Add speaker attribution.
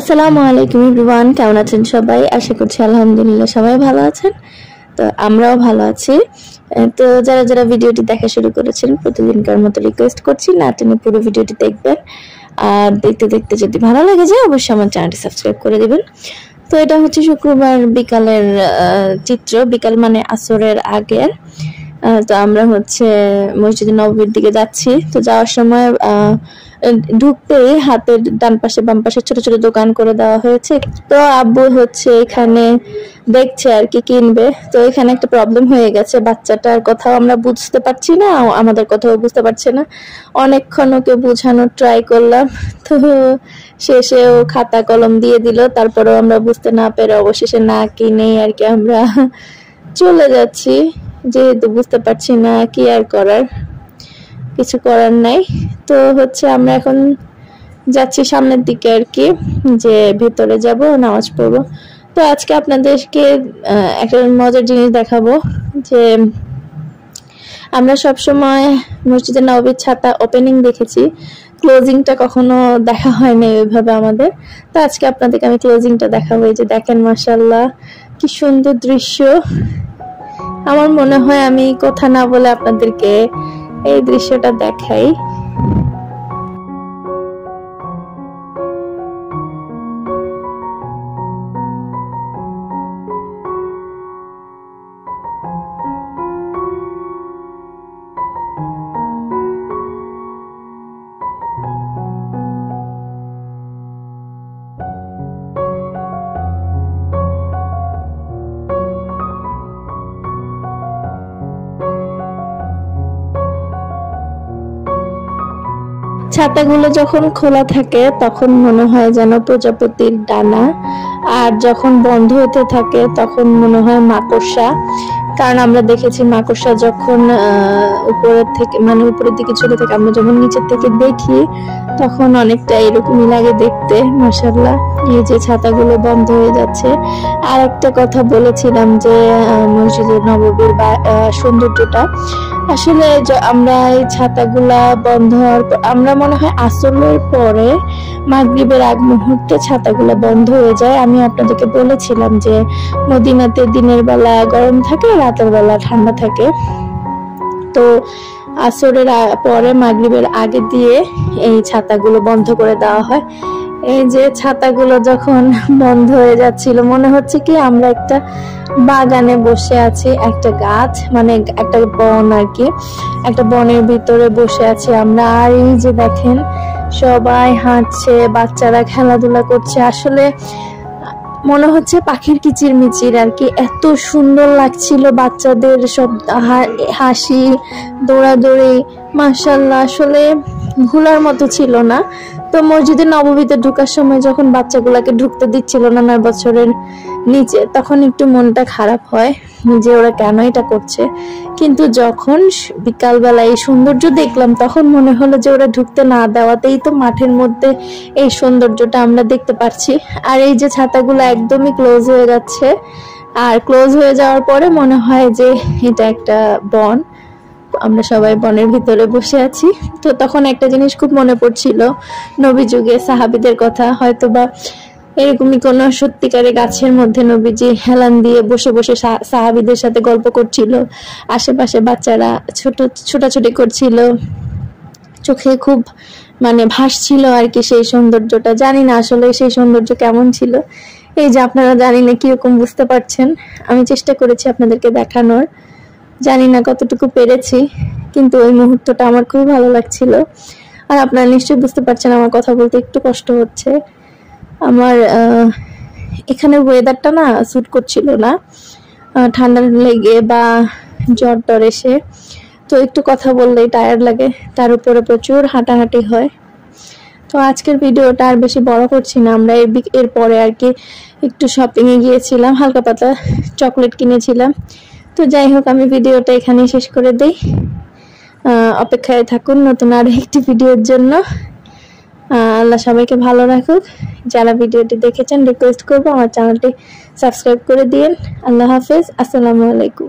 Speaker 1: আসসালামু আলাইকুম এভরিওয়ান, কেমন আছেন সবাই? আশা করছি আলহামদুলিল্লাহ সবাই ভালো আছেন। তো আমরাও ভালো আছি। তো যারা যারা ভিডিওটি দেখা শুরু করেছেন প্রতিদিনকার মতো রিকোয়েস্ট করছি না টেনে পুরো ভিডিওটি দেখবেন, আর দেখতে দেখতে যদি ভালো লাগে যায় অবশ্যই আমার চ্যানেলটি সাবস্ক্রাইব করে দিবেন। তো এটা হচ্ছে শুক্রবার বিকালের চিত্র, বিকাল মানে আসরের আগের। তো আমরা হচ্ছে মসজিদে নববীর দিকে যাচ্ছি। তো যাওয়ার সময় ঢুকতেই হাতের ডান পাশে বাম পাশে ছোট ছোট দোকান করে দেওয়া হয়েছে। তো আব্বু হচ্ছে এখানে দেখছে আর কি কিনবে। তো এখানে একটা প্রবলেম হয়ে গেছে, বাচ্চাটার কথাও আমরা বুঝতে পারছি না, আমাদের কথাও বুঝতে পারছে না। অনেকক্ষণ ওকে বোঝানোর ট্রাই করলাম, তো শেষেও খাতা কলম দিয়ে দিল। তারপরেও আমরা বুঝতে না পেরে অবশেষে না কিনেই আর কি আমরা চলে যাচ্ছি, যেহেতু বুঝতে পারছি না কি আর করার, কিছু করার নাই। তো হচ্ছে আমরা এখন যাচ্ছি সামনের দিকে আর কি, যে ভেতরে যাব নামাজ পড়বো। তো আজকে আপনাদেরকে একটা মজার জিনিস দেখাবো, যে আমরা সব সময় মসজিদে নববীর ছাতা ওপেনিং দেখেছি, ক্লোজিংটা কখনো দেখা হয় না ওইভাবে আমাদের। তো আজকে আপনাদেরকে আমি ক্লোজিংটা দেখাবো। এই যে দেখেন, মাশাআল্লাহ কি সুন্দর দৃশ্য। আমার মনে হয় আমি কথা না বলে আপনাদেরকে এই দৃশ্যটা দেখাই। ছাতাগুলো যখন খোলা থাকে তখন মনে হয় যেন প্রজাপতির ডানা, আর যখন বন্ধ হতে থাকে তখন মনে হয় মাকড়সা। কারণ আমরা দেখেছি মাকড়সা যখন উপরের থেকে মানে উপরের দিকে চলে থাকে, আমরা যখন নিচের থেকে দেখি তখন অনেকটা এরকমই লাগে দেখতে। মাশাআল্লাহ, এই যে ছাতাগুলো বন্ধ হয়ে যাচ্ছে। আর একটা কথা বলেছিলাম যে মসজিদে নববীর সৌন্দর্যটা, আসলে আমরা এই ছাতাগুলা বন্ধ হওয়ার পর, আমরা মনে হয় আসরের পরে মাগরিবের আগ মুহূর্তে ছাতাগুলা বন্ধ হয়ে যায়। আমি আপনাদেরকে বলেছিলাম যে মদিনাতে দিনের বেলা গরম থাকে, রাতের বেলা ঠান্ডা থাকে। তো আসরের পরে মাগরিবের আগে দিয়ে এই ছাতাগুলো বন্ধ করে দেওয়া হয়। এই যে ছাতাগুলো যখন বন্ধ হয়ে যাচ্ছিল, মনে হচ্ছে কি আমরা একটা বাগানে বসে আছি, একটা গাছ মানে একটা বন আর কি, একটা বনের ভিতরে বসে আছি আমরা। আর এই যে দেখেন সবাই হাঁটছে, বাচ্চারা খেলাধুলা করছে, আসলে মনে হচ্ছে পাখির কিচিরমিচির আর কি। এত সুন্দর লাগছিল বাচ্চাদের সব হাসি, দৌড়াদৌড়ি, মাশাআল্লাহ আসলে ভুলার মতো ছিল না। তো মসজিদে নববীতে ঢোকার সময় যখন বাচ্চাগুলাকে ঢুকতে দিচ্ছিল না 9 বছরের নিচে, তখন একটু মনটা খারাপ হয় যে ওরা কেন এটা করছে। কিন্তু যখন বিকালবেলা এই সৌন্দর্য দেখলাম তখন মনে হলো যে ওরা ঢুকতে না দেওয়াতেই তো মাঠের মধ্যে এই সৌন্দর্যটা আমরা দেখতে পাচ্ছি। আর এই যে ছাতাগুলো একদমই ক্লোজ হয়ে যাচ্ছে, আর ক্লোজ হয়ে যাওয়ার পরে মনে হয় যে এটা একটা বন, আমরা সবাই বনের ভিতরে বসে আছি। তো তখন একটা জিনিস খুব মনে পড়ছিল, নবী যুগে সাহাবীদের কথা। হয়তোবা এরকমই কোন সত্যিকারে গাছের মধ্যে নবীজি হেলান দিয়ে বসে বসে সাহাবীদের সাথে গল্প করছিল, আশেপাশে বাচ্চারা ছোটাছুটি করছিল, চোখে খুব মানে ভাসছিল আর কি সেই সৌন্দর্যটা। জানি না আসলে সেই সৌন্দর্য কেমন ছিল। এই যে আপনারা জানি না কিরকম বুঝতে পারছেন, আমি চেষ্টা করেছি আপনাদেরকে দেখানোর, জানি না কতটুকু পেরেছি, কিন্তু ওই মুহূর্তটা আমার খুব ভালো লাগছিল। আর আপনারা নিশ্চয়ই বুঝতে পারছেন আমার কথা বলতে একটু কষ্ট হচ্ছে। আমার এখানে ওয়েদারটা না স্যুট করছিল না, ঠান্ডা লেগে বা জ্বর টর এসে, তো একটু কথা বললেই টায়ার্ড লাগে, তার উপরে প্রচুর হাঁটাহাঁটি হয়। তো আজকের ভিডিওটা আর বেশি বড় করছি না, আমরা এরপরে আর কি একটু শপিংয়ে গিয়েছিলাম, হালকা পাতলা চকলেট কিনেছিলাম। তো যাই হোক, আমি ভিডিওটা এখানেই শেষ করে দেই। অপেক্ষায় থাকুন নতুন আরো একটি ভিডিওর জন্য। আল্লাহ সবাইকে ভালো রাখুক। যারা ভিডিওটি দেখেছেন রিকোয়েস্ট করবো আমার চ্যানেলটি সাবস্ক্রাইব করে দিন। আল্লাহ হাফেজ, আসসালামু আলাইকুম।